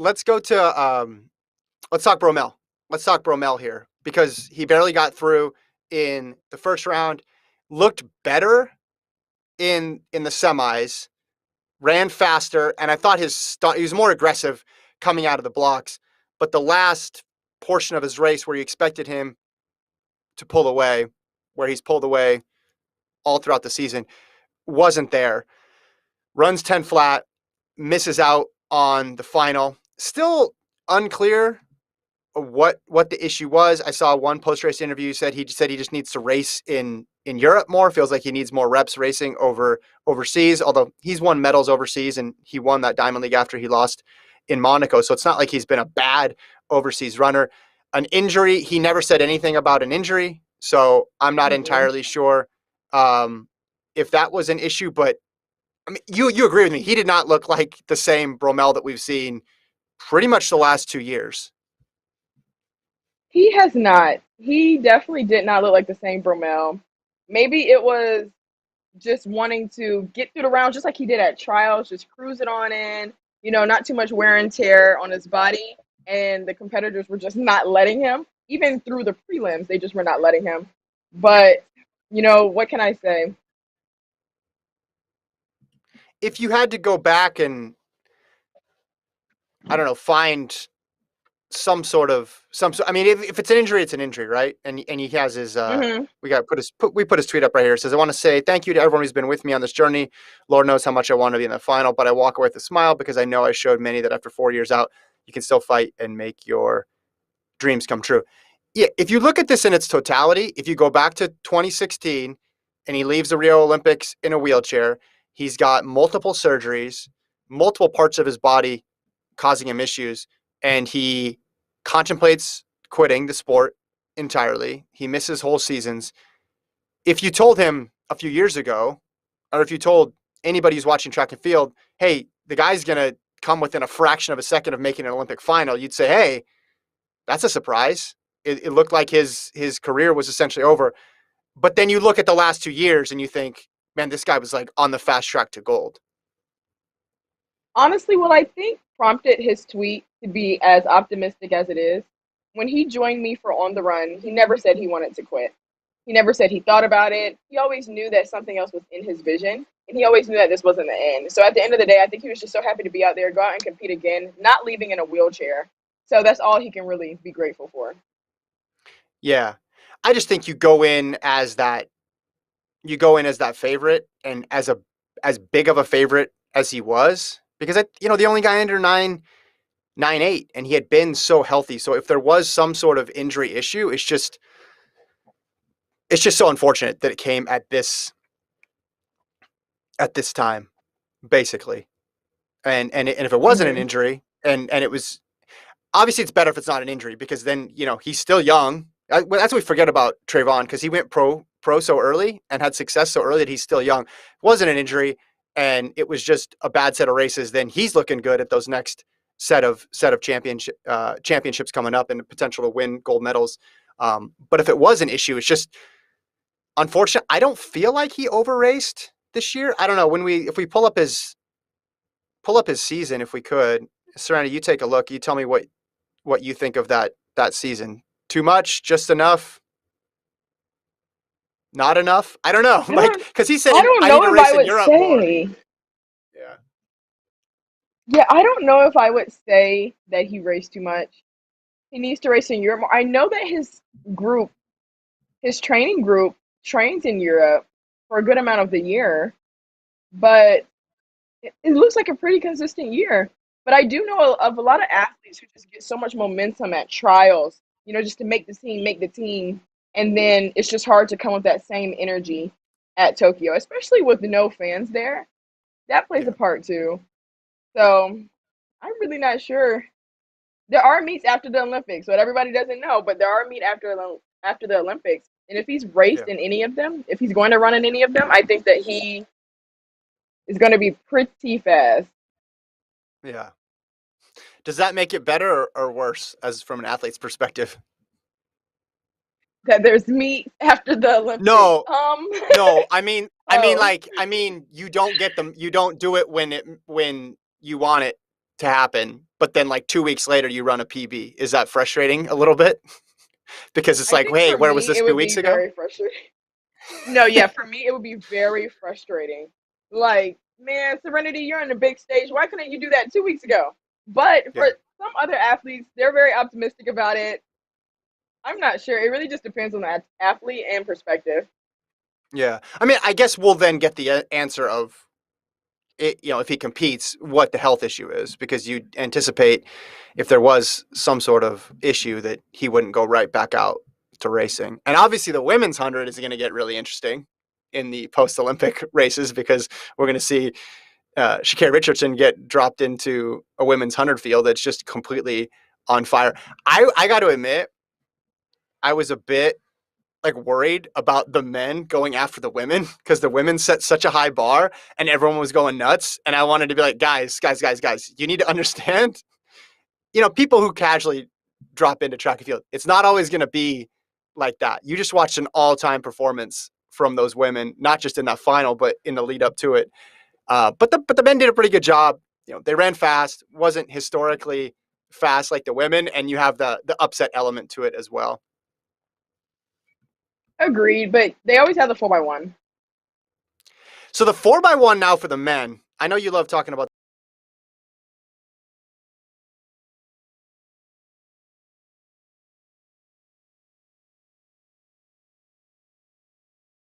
let's go to let's talk Bromell. Let's talk Bromell here because he barely got through in the first round, looked better in the semis, ran faster, and I thought he was more aggressive coming out of the blocks. But the last portion of his race where you expected him to pull away, where he's pulled away all throughout the season, wasn't there. Runs 10 flat, misses out on the final. Still unclear what the issue was. I saw one post race interview said he just needs to race in Europe more. Feels like he needs more reps racing overseas. Although he's won medals overseas and he won that Diamond League after he lost in Monaco, so it's not like he's been a bad overseas runner. An injury, he never said anything about an injury, so I'm not entirely sure if that was an issue. But I mean, you agree with me? He did not look like the same Bromell that we've seen pretty much the last 2 years. He has not. He definitely did not look like the same Bromell. Maybe it was just wanting to get through the round just like he did at trials, just cruise it on in, not too much wear and tear on his body. And the competitors were just not letting him. Even through the prelims, they just were not letting him. But, what can I say? If you had to go back and, I don't know, find I mean, if it's an injury, it's an injury, right? And he has his Hmm. we put his tweet up right here. It says, I want to say thank you to everyone who's been with me on this journey. Lord knows how much I want to be in the final, but I walk away with a smile because I know I showed many that after 4 years out, you can still fight and make your dreams come true. Yeah, if you look at this in its totality, if you go back to 2016 and he leaves the Rio Olympics in a wheelchair, he's got multiple surgeries, multiple parts of his body causing him issues, and he contemplates quitting the sport entirely. He misses whole seasons. If you told him a few years ago, or if you told anybody who's watching track and field, hey, the guy's going to come within a fraction of a second of making an Olympic final, you'd say, hey, that's a surprise. It looked like his career was essentially over. But then you look at the last 2 years and you think, man, this guy was like on the fast track to gold. Honestly, what I think prompted his tweet to be as optimistic as it is, when he joined me for On the Run, he never said he wanted to quit. He never said he thought about it. He always knew that something else was in his vision, and he always knew that this wasn't the end. So at the end of the day, I think he was just so happy to be out there, go out and compete again, not leaving in a wheelchair. So that's all he can really be grateful for. Yeah. I just think you go in as that favorite and as big of a favorite as he was, because the only guy under 9'8", and he had been so healthy. So if there was some sort of injury issue, it's just so unfortunate that it came at this time, basically. And if it wasn't an Hmm. injury, and it was, obviously it's better if it's not an injury, because then he's still young. That's what we forget about Trayvon, because he went pro so early and had success so early that he's still young. It wasn't an injury, and it was just a bad set of races. Then he's looking good at those next set of championships coming up, and the potential to win gold medals. But if it was an issue, it's just unfortunate. I don't feel like he over raced this year. I don't know, if we pull up his season, if we could. Serena, you take a look. You tell me what you think of that season. Too much? Just enough? Not enough? I don't know. I Like, don't, because he said, I don't I need know to if I race in would Europe more. say. Yeah. Yeah, I don't know if I would say that he raced too much. He needs to race in Europe more. I know that group, his training group, trains in Europe for a good amount of the year, but it looks like a pretty consistent year. But I do know of a lot of athletes who just get so much momentum at trials, just to make the team, and then it's just hard to come with that same energy at Tokyo, especially with no fans there. That plays a Yeah. part too. So I'm really not sure. There are meets after the Olympics, what everybody doesn't know, but there are meet after the Olympics. And if he's raced Yeah. in any of them, if he's going to run in any of them, I think that he is going to be pretty fast. Yeah. Does that make it better or worse as from an athlete's perspective? That there's meet after the Olympics. No, no. Oh, You don't get them. You don't do it when you want it to happen, but then like 2 weeks later you run a PB. Is that frustrating a little bit? Because it's I like, think hey, for where was me this it two would weeks be ago? very frustrating. No, yeah, for me it would be very frustrating. Like, man, Serenity, you're on the big stage. Why couldn't you do that 2 weeks ago? But for Yeah. some other athletes, they're very optimistic about it. I'm not sure. It really just depends on the athlete and perspective. Yeah. I mean, I guess we'll then get the answer of it, if he competes, what the health issue is, because you anticipate if there was some sort of issue that he wouldn't go right back out to racing. And obviously, the women's 100 is going to get really interesting in the post Olympic races because we're going to see Sha'Carri Richardson get dropped into a women's 100 field that's just completely on fire. I got to admit, I was a bit like worried about the men going after the women because the women set such a high bar and everyone was going nuts. And I wanted to be like, guys, you need to understand, people who casually drop into track and field, it's not always going to be like that. You just watched an all-time performance from those women, not just in that final, but in the lead up to it. But the men did a pretty good job. They ran fast, wasn't historically fast like the women, and you have the upset element to it as well. Agreed, but they always have the 4x1. So the 4x1 now for the men. I know you love talking about